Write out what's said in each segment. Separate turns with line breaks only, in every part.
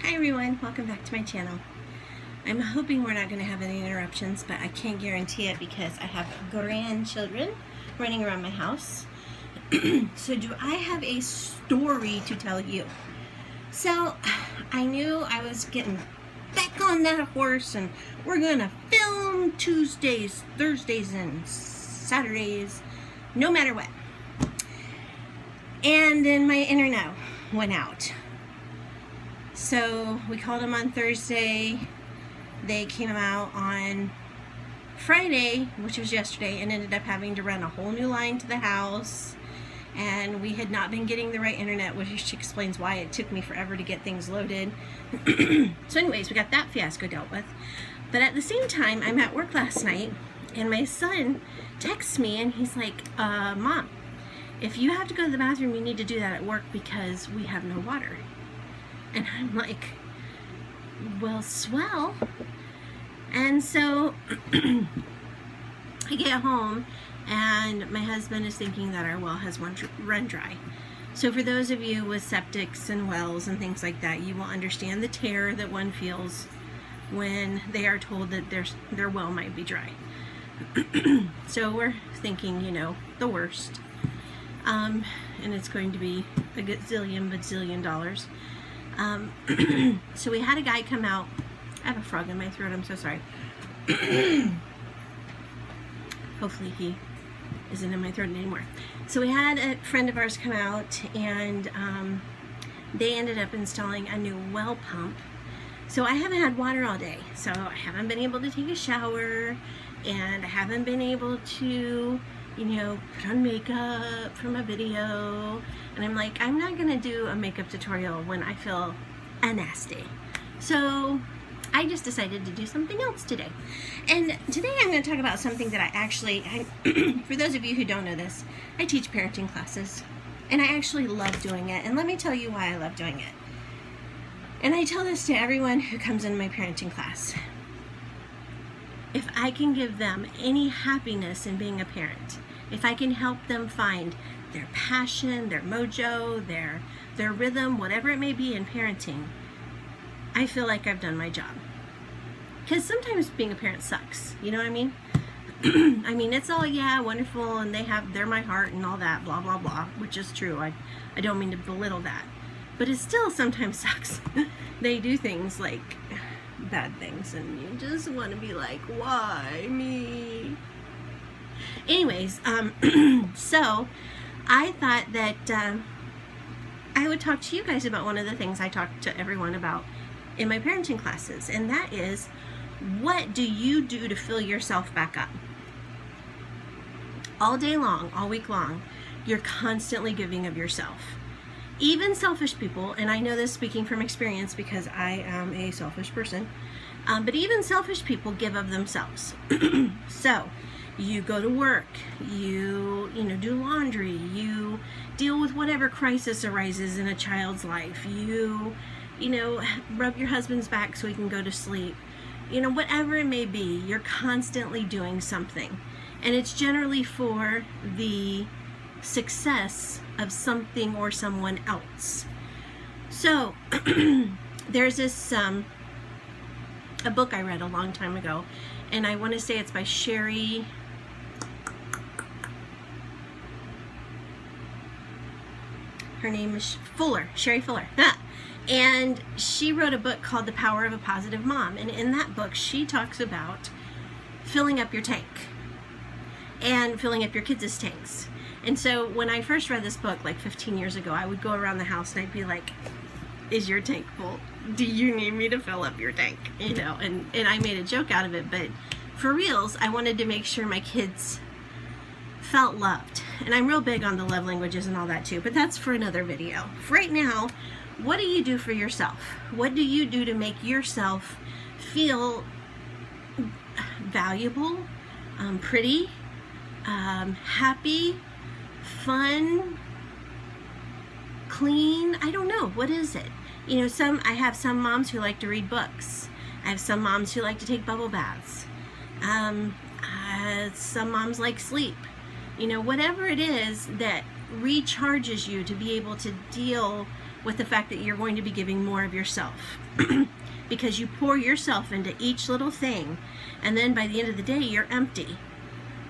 Hi everyone, welcome back to my channel. I'm hoping we're not going to have any interruptions, but I can't guarantee it because I have grandchildren running around my house. So do I have a story to tell you? So I knew I was getting back on that horse and we're going to film Tuesdays, Thursdays, and Saturdays, no matter what. And then my internet went out. So we called them on Thursday. They came out on Friday, which was yesterday, and ended up having to run a whole new line to the house. And we had not been getting the right internet, which explains why it took me forever to get things loaded. So anyways, we got that fiasco dealt with. But at the same time, I'm at work last night, and my son texts me, and he's like, Mom, if you have to go to the bathroom, you need to do that at work because we have no water. And I'm like, well, swell. And so I get home and my husband is thinking that our well has run dry. So for those of you with septics and wells and things like that, you will understand the terror that one feels when they are told that their well might be dry. So we're thinking, the worst. And it's going to be a bazillion dollars. So we had a guy come out. I have a frog in my throat, I'm so sorry. Hopefully he isn't in my throat anymore. So we had a friend of ours come out, and they ended up installing a new well pump. So I haven't had water all day, so I haven't been able to take a shower, and I haven't been able to put on makeup for my video. And I'm like, I'm not gonna do a makeup tutorial when I feel nasty. So I just decided to do something else today. And today I'm gonna talk about something that I for those of you who don't know this, I teach parenting classes. And I actually love doing it. And let me tell you why I love doing it. And I tell this to everyone who comes in my parenting class. If I can give them any happiness in being a parent, if I can help them find their passion, their mojo, their rhythm, whatever it may be in parenting, I feel like I've done my job. Because sometimes being a parent sucks, you know what I mean? I mean, it's all, yeah, wonderful, and they're my heart and all that, blah, blah, blah, which is true. I don't mean to belittle that. But it still sometimes sucks. They do things like bad things, and you just want to be like, why me? Anyways, so I thought that I would talk to you guys about one of the things I talk to everyone about in my parenting classes, and that is, what do you do to fill yourself back up? All day long, all week long, you're constantly giving of yourself. Even selfish people, and I know this speaking from experience because I am a selfish person, but even selfish people give of themselves. So you go to work, you do laundry, you deal with whatever crisis arises in a child's life, you rub your husband's back so he can go to sleep, whatever it may be, you're constantly doing something, and it's generally for the success of something or someone else. So there's this a book I read a long time ago, and I want to say it's by Sherry Fuller. And she wrote a book called The Power of a Positive Mom. And in that book, she talks about filling up your tank and filling up your kids' tanks. And so when I first read this book, like 15 years ago, I would go around the house and I'd be like, is your tank full? Do you need me to fill up your tank? And I made a joke out of it, but for reals, I wanted to make sure my kids felt loved. And I'm real big on the love languages and all that too, but that's for another video. For right now, what do you do for yourself? What do you do to make yourself feel valuable, pretty, happy, fun, clean? I don't know. What is it? I have some moms who like to read books. I have some moms who like to take bubble baths. Some moms like sleep. Whatever it is that recharges you to be able to deal with the fact that you're going to be giving more of yourself. Because you pour yourself into each little thing, and then by the end of the day, you're empty.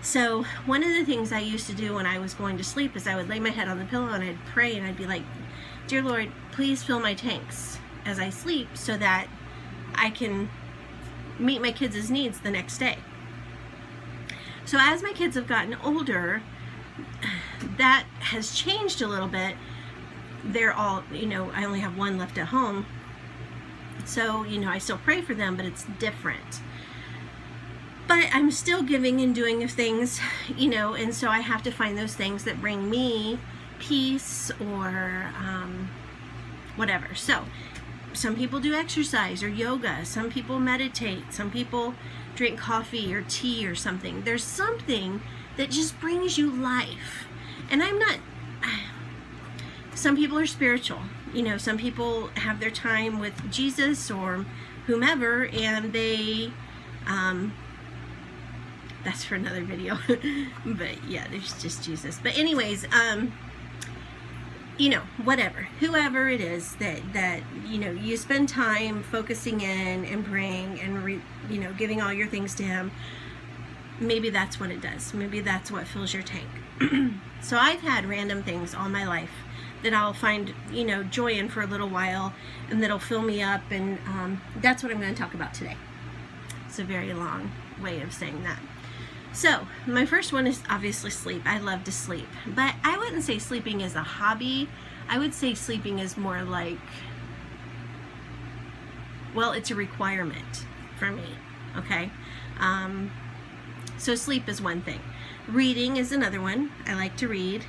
So one of the things I used to do when I was going to sleep is I would lay my head on the pillow and I'd pray and I'd be like, "Dear Lord, please fill my tanks as I sleep so that I can meet my kids' needs the next day." So as my kids have gotten older, that has changed a little bit. They're all, I only have one left at home. So, I still pray for them, but it's different. But I'm still giving and doing of things, and so I have to find those things that bring me peace or whatever. So, some people do exercise or yoga. Some people meditate. Some people drink coffee or tea or something. There's something that just brings you life. And some people are spiritual. Some people have their time with Jesus or whomever, and they, that's for another video. But yeah, there's just Jesus. But anyways, whatever, whoever it is that you spend time focusing in and praying and giving all your things to Him. Maybe that's what it does. Maybe that's what fills your tank. So I've had random things all my life that I'll find, joy in for a little while, and that'll fill me up, and that's what I'm going to talk about today. It's a very long way of saying that. So, my first one is obviously sleep. I love to sleep, but I wouldn't say sleeping is a hobby. I would say sleeping is more like, well, it's a requirement for me, okay? So sleep is one thing. Reading is another one. I like to read.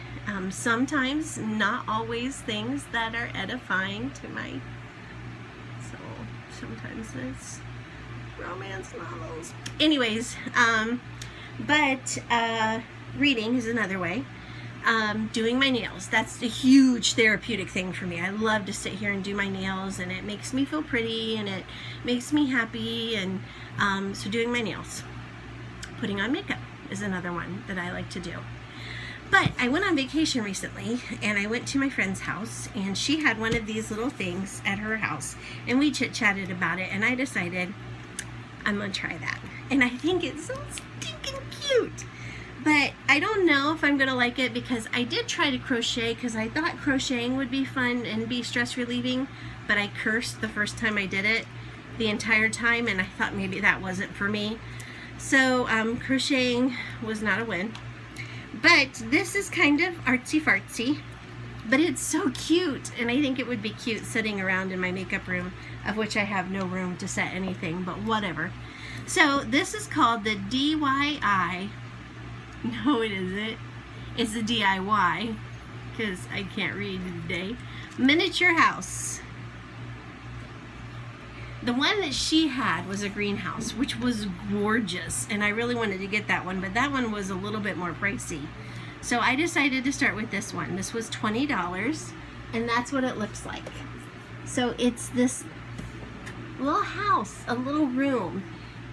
Sometimes, not always, things that are edifying to my soul. Sometimes it's romance novels. Anyways, but reading is another way. Doing my nails. That's a huge therapeutic thing for me. I love to sit here and do my nails, and it makes me feel pretty, and it makes me happy, and so doing my nails. Putting on makeup is another one that I like to do. But I went on vacation recently, and I went to my friend's house, and she had one of these little things at her house, and we chit-chatted about it, and I decided I'm going to try that. And I think it's so stinking cute. But I don't know if I'm going to like it, because I did try to crochet, because I thought crocheting would be fun and be stress relieving, but I cursed the first time I did it the entire time, and I thought maybe that wasn't for me. So crocheting was not a win. But this is kind of artsy-fartsy, but it's so cute, and I think it would be cute sitting around in my makeup room, of which I have no room to set anything, but whatever. So this is called the DIY. No, it isn't. It's the DIY, because I can't read today. Miniature house. The one that she had was a greenhouse, which was gorgeous, and I really wanted to get that one, but that one was a little bit more pricey. So I decided to start with this one. This was $20, and that's what it looks like. So it's this little house, a little room,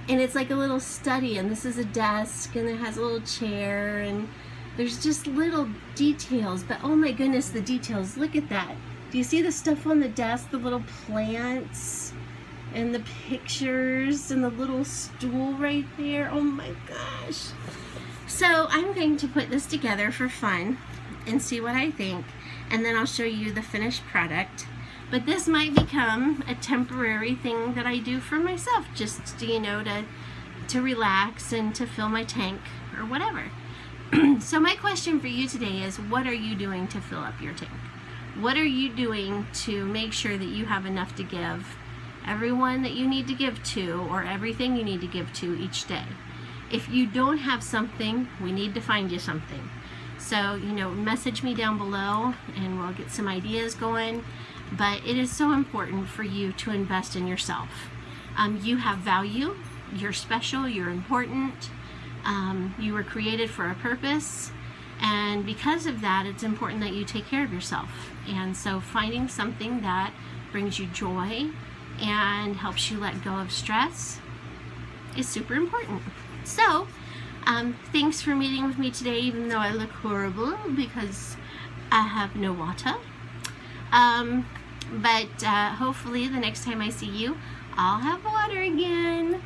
and it's like a little study, and this is a desk, and it has a little chair, and there's just little details, but oh my goodness, the details. Look at that. Do you see the stuff on the desk, the little plants? And the pictures and the little stool right there. Oh my gosh. So I'm going to put this together for fun and see what I think, and then I'll show you the finished product. But this might become a temporary thing that I do for myself, just to, to relax and to fill my tank or whatever. So my question for you today is, what are you doing to fill up your tank? What are you doing to make sure that you have enough to give everyone that you need to give to, or everything you need to give to each day? If you don't have something, we need to find you something. So, message me down below and we'll get some ideas going. But it is so important for you to invest in yourself. You have value, you're special, you're important, you were created for a purpose, and because of that, it's important that you take care of yourself. And so finding something that brings you joy and helps you let go of stress is super important. So, thanks for meeting with me today, even though I look horrible because I have no water. But hopefully the next time I see you, I'll have water again,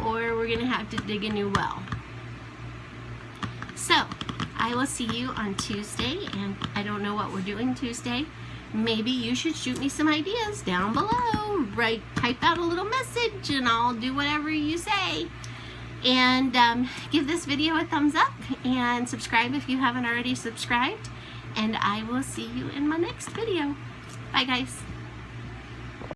or we're gonna have to dig a new well. So I will see you on Tuesday, and I don't know what we're doing Tuesday. Maybe you should shoot me some ideas down below. Type out a little message and I'll do whatever you say. And give this video a thumbs up and subscribe if you haven't already subscribed. And I will see you in my next video. Bye guys.